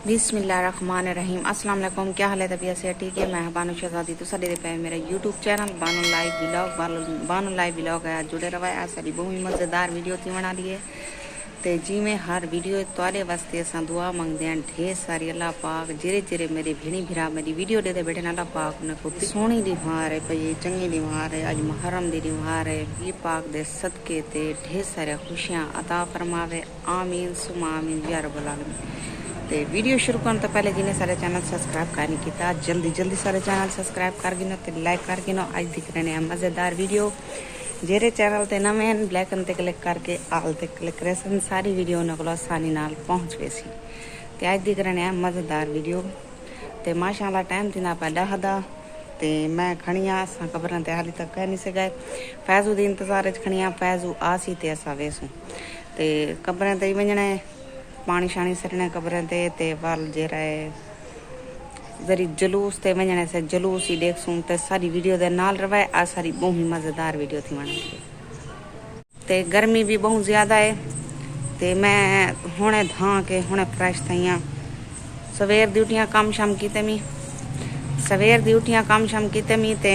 बिस्मिल्लाहिर्रहमानिर्रहीम। अस्सलाम वालेकुम। क्या हाल है? तबीयत से ठीक है? मैं बानो शहजादी तो सारे पे मेरा YouTube channel Bano live vlog है। जुड़े रहा है। सारी बहुत ही मज़ेदार वीडियो थी बना लिए ते जी में हर वीडियो तुआरे वास्ते असां दुआ मंगते हैं ढेर सारी। अल्लाह पाक जिरे जिरे मेरे भेणी भिरा मेरी वीडियो देते बैठे अल्लाह पाक उनको सोहनी दी वार है पई चंगी दी वार है। अज मुहर्रम दी वार है। ये पाक दे सदके ते ढेर सारे खुशियां अता फरमावे। आमीन सुमा आमीन या रब्बुल आलमीन। तो वीडियो शुरू करने तो पहले जिन्हें सारे चैनल सब्सक्राइब करने किया जल्दी सारे चैनल सब्सक्राइब कर गिनो तो लाइक कर गिनो। आज दिख रहे हैं मज़ेदार वीडियो जेरे चैनल ते नवे हैं ब्लैकन ते क्लिक करके आल ते क्लिक करे सारी वीडियो उन्होंने को आसानी नाल पहुँच गई सी। तो आज दिख रहे हैं मज़ेदार वीडियो तो माशाअल्लाह टाइम थी ना पा 10 दा ते मैं खड़िया असां कबरां ते हाली तक कह नहीं से गए। फैजू के इंतजार खड़िया फैजू आसी ते असां वेसूं ते कबरां ते वञणा पानी शानी सरने कबरें ते वाल जेरा है जरी जलूस ते वञण से जलूस ही देखसूं ते सारी वीडियो दे नाल रवाए। आ सारी बहुत ही मज़ेदार वीडियो थी बनी ते गर्मी भी बहुत ज़्यादा है ते मैं हुणे धा के हुणे फ्रेश थी हाँ। सवेर दी उठियां काम शाम कीते मी सवेर दी उठियां काम शाम कीते मी ते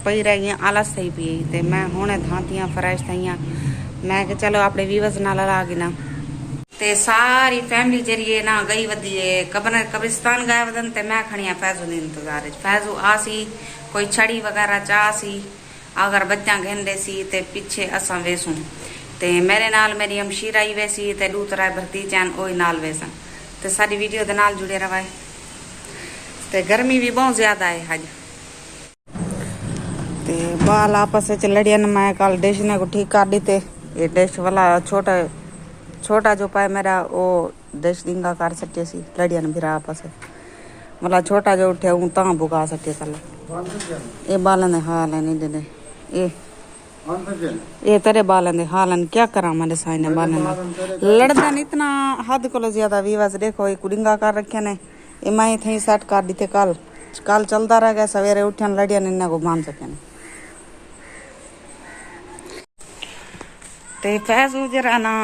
पई रह गई आलस थी पी ते मैं हुणे धा थी हाँ फ्रेश थी हाँ। मैं कि चलो अपने व्यूअर्स नाल ला गई ना ते सारी फैमिली जरिए ना गई वधी कब्रिस्तान गए वदन ते मैं खड़िया फैजू के इंतजार फैजू आसी कोई छड़ी वगैरह चाह सी अगर बच्चा घेंदे सी ते पीछे असा वेसूं ते मेरे नाल मेरी अमशीर आई वैसी ते दूसरा भतीजान ओही नाल वेसन ते सारी वीडियो दे नाल जुड़े रवाए। ते गर्मी भी बहुत ज्यादा है अज ते बाल आपस में लड़ियन। मैं कल डिश ने को ठीक कर दी ते ये डिश वाला छोटा जो पाए मेरा वो डिश डिंगा कर सके सी लड़ियन भिरा आपस मतलब छोटा जो उठे हूँ ता बुगा सके कल ये बालन हाल है नहीं दे ये तेरे बालन हालन क्या करा मेरे साइने बालन लड़दन इतना हद को ज्यादा विवास। देखो एक डिंगा कर रखे ने ये मैं थी सेट कर दी थे कल चलता रह गया। सवेरे उठन लड़ियन इन्हें को बांध सके ते फैजू जरा ना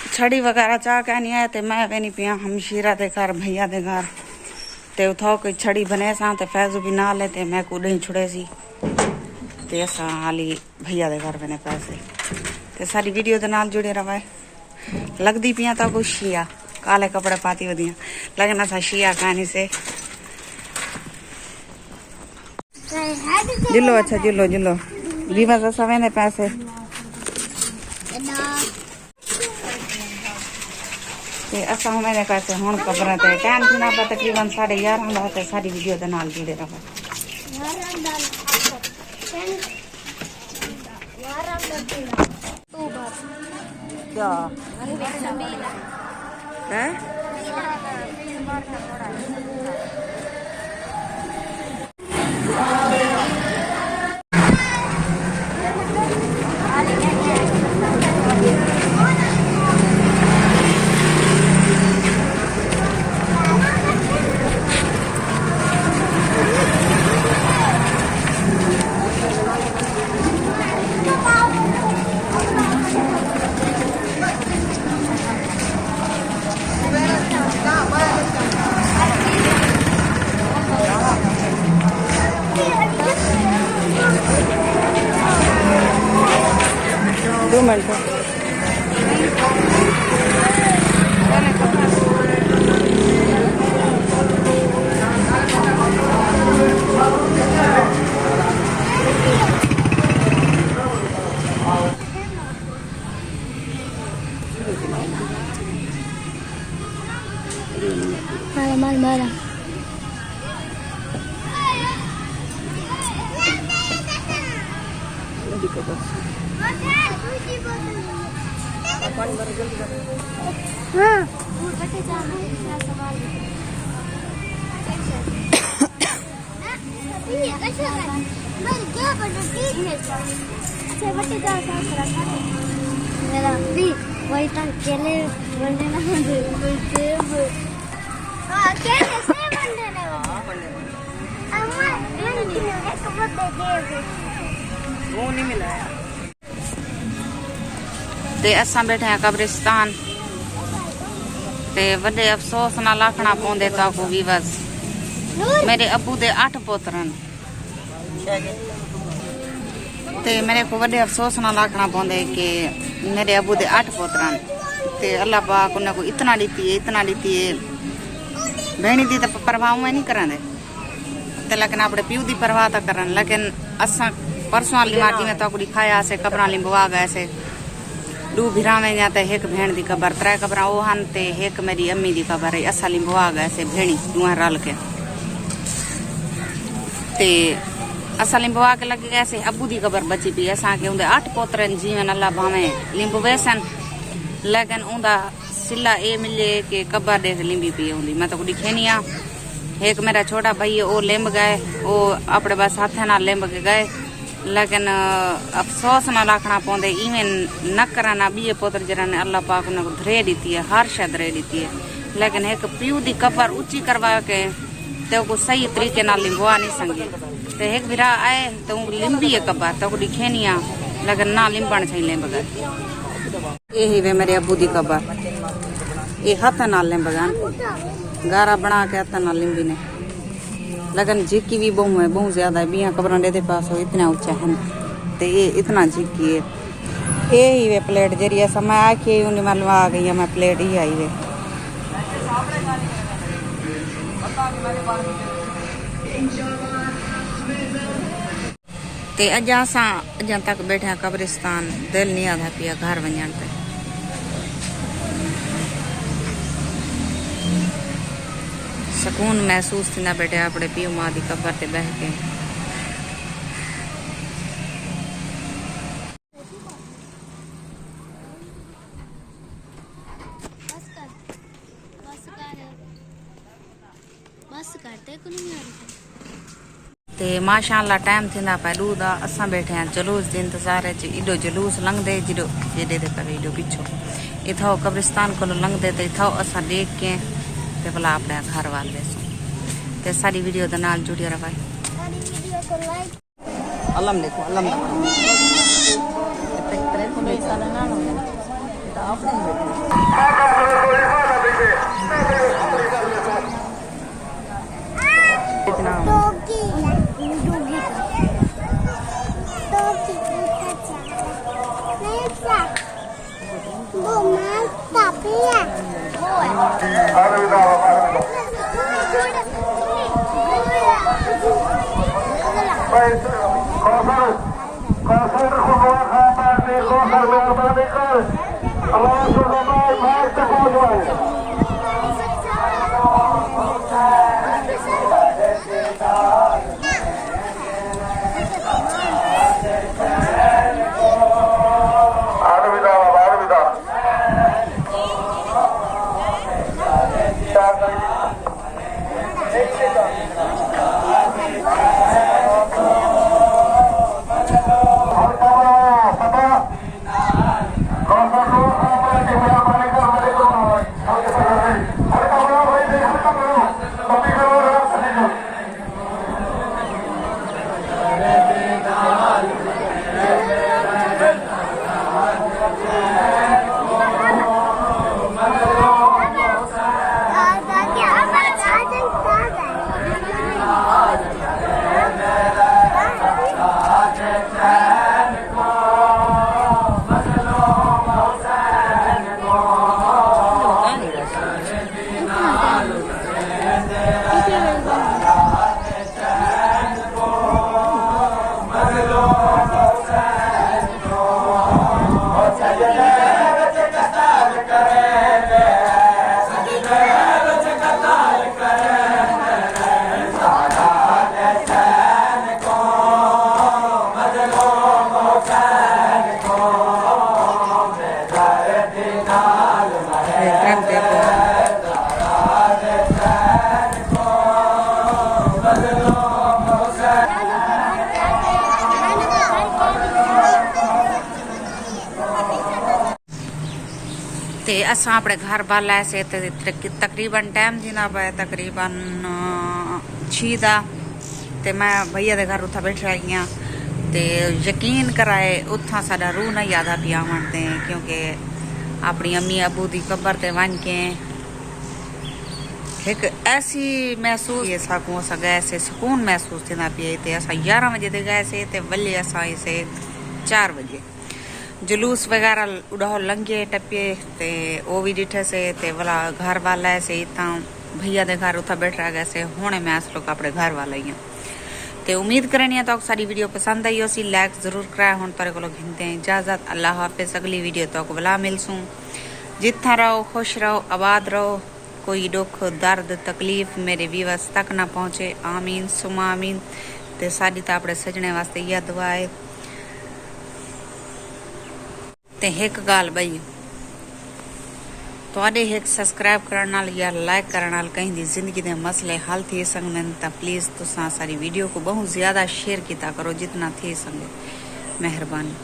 छड़ी वगैरह चाह कह नहीं आए ते मैं कहनी पिया हमशीरा दे घर भैया दे घर ते उठो कोई छड़ी बने सा ते फैजू भी ना ले ते मैं कूड़े ही छुड़े सी ते असा हाली भैया दे घर बने पैसे ते सारी वीडियो दे नाल जुड़े रवा। लगदी पिया तो कुछ शिया काले कपड़े पाती वदिया लगना सा शिया कहानी से जिलो अच्छा जिलो बीमा सा सवेने पैसे ते असा मैंने पैसे हुण कबर ते टाइम थी ना तकरीबन 11:30 दा ते सारी वीडियो दे नाल जुड़े रहो। क्या है दो मिनट मारा वही तक केले बनने ना केले से बनने ना अम्मा एक बहुत दे वो नहीं मिला है। ते असां बैठे हैं कब्रिस्तान ते वड्डे अफसोस नाल आखना पौंदे ताकू भी बस मेरे अबू दे 8 पुत्रन ते मेरे को वड्डे अफसोस नाल आखना पौंदे कि मेरे अबू दे 8 पुत्रन ते अल्लाह पाक उन्हें को इतना दी है भेणी दी तो परवाह में नहीं करांदे ते लेकिन अपने प्यू दी परवाह तो करन लेकिन असा परसों वाली मार्जी में तो दिखाया से कबरां लिंबवा गए से 2 भिरावे या ते एक भेण दी कबर 3 कबरां ओ हन ते एक मेरी अम्मी दी कबर है असा लिंबवा गए से भेणी दुआ रल के ते असा लिंबवा के लगे गए से अबू दी कबर बची पी असा के उनके 8 पोतरन जीवन अल्लाह भावे लिंबवेसन लेकिन उनका सिला ए मिले कि कबर देख लिंबी पी उंदी मैं तो दिखेनी आ एक मेरा छोटा भाई है वो लिंब गए वो अपने बस हाथे नाल लिंब के गए लेकिन अफसोस ना रखना पौंदे इवें न करना बीए पुत्र जरा ने अल्लाह पाक ने धरे दी है हर शय धरे दी है लेकिन एक प्यू दी कबर ऊंची करवा के तो को सही तरीके नाल लिंबवा नहीं संगे ते एक बिरा आए तो लिंबी है कबर तो दिखेनी आ लेकिन ना लिंबण सही लिंब गए यही वे मेरे अबू दी कबर ये हाथ नाल लिंब गए गारा बना के हाथ नाल लिंबी ने लेकिन झिकी भी बहुत ज्यादा है बिया कबरां दे पास हो इतना ऊंचा है ते ये इतना झिकी है यही वे प्लेट जरिए समय आके उन्हें मालूम आ गई मैं प्लेट ही आई वे ते अजा तक बैठे कब्रिस्तान दिल नहीं आता पिया घर वजन पे सुकून महसूस थी बैठे अपने पीओ माँ की कबर से बह के ते माशाअल्लाह टाइम थींदा पे ॾूदा असां बैठे हैं जुलूस जे इंतज़ार एॾो जुलूस लंघदे जेॾो जेॾे ते करे एॾो पिछो इथो कब्रिस्तान को लंघदे ते इथो असां देख के ते भला अपने घर वाल बेसो ते सारी वीडियो दे नाल जुड़ी रहे अलम देखो अलम ते करे को नहीं साला ना हो तो आपने ते असां अपने घर बाल ऐसे तकरीबन टाइम थींदा पे तकरीबन 6 दा ते मैं भैया दे घर उथा बैठ रही हाँ ते यकीन कराए उथा साडा रूह नहीं यादा पिया वनते क्योंकि अपनी अम्मी अबू दी कबर ते वन के एक ऐसी महसूस ये सकूं अस गए से सुकून महसूस थींदा पिए ते असां 11 बजे ते गए से ते वली असां से 4 बजे जुलूस वगैरह उड़ाओ लंघे टपे ते ओ भी डिठे से ते वाला घर वाला से इतना भैया दे घर उथा बैठ गए से हुणे मैं अस लोग अपने घर वाला ही ते उम्मीद करनी तो सारी वीडियो पसंद आई होसी लाइक जरूर कराया हुण तारे को घिनते हैं इजाजत अल्लाह हाफिज अगली वीडियो तो बुला मिलसूं जितना रहो खुश रहो आबाद रहो कोई दुख दर्द तकलीफ मेरे व्यूअर्स तक ना पहुंचे आमीन सुमा आमीन ते साडी तो अपने सजने वास्ते यह दुआ है ते एक गाल बई तुहाडे एक सब्सक्राइब करने नाल या लाइक करने नाल कहीं दी जिंदगी दे मसले हल थी सकन ता प्लीज तुसा सारी वीडियो को बहुत ज्यादा शेयर किया करो जितना थी सके मेहरबानी।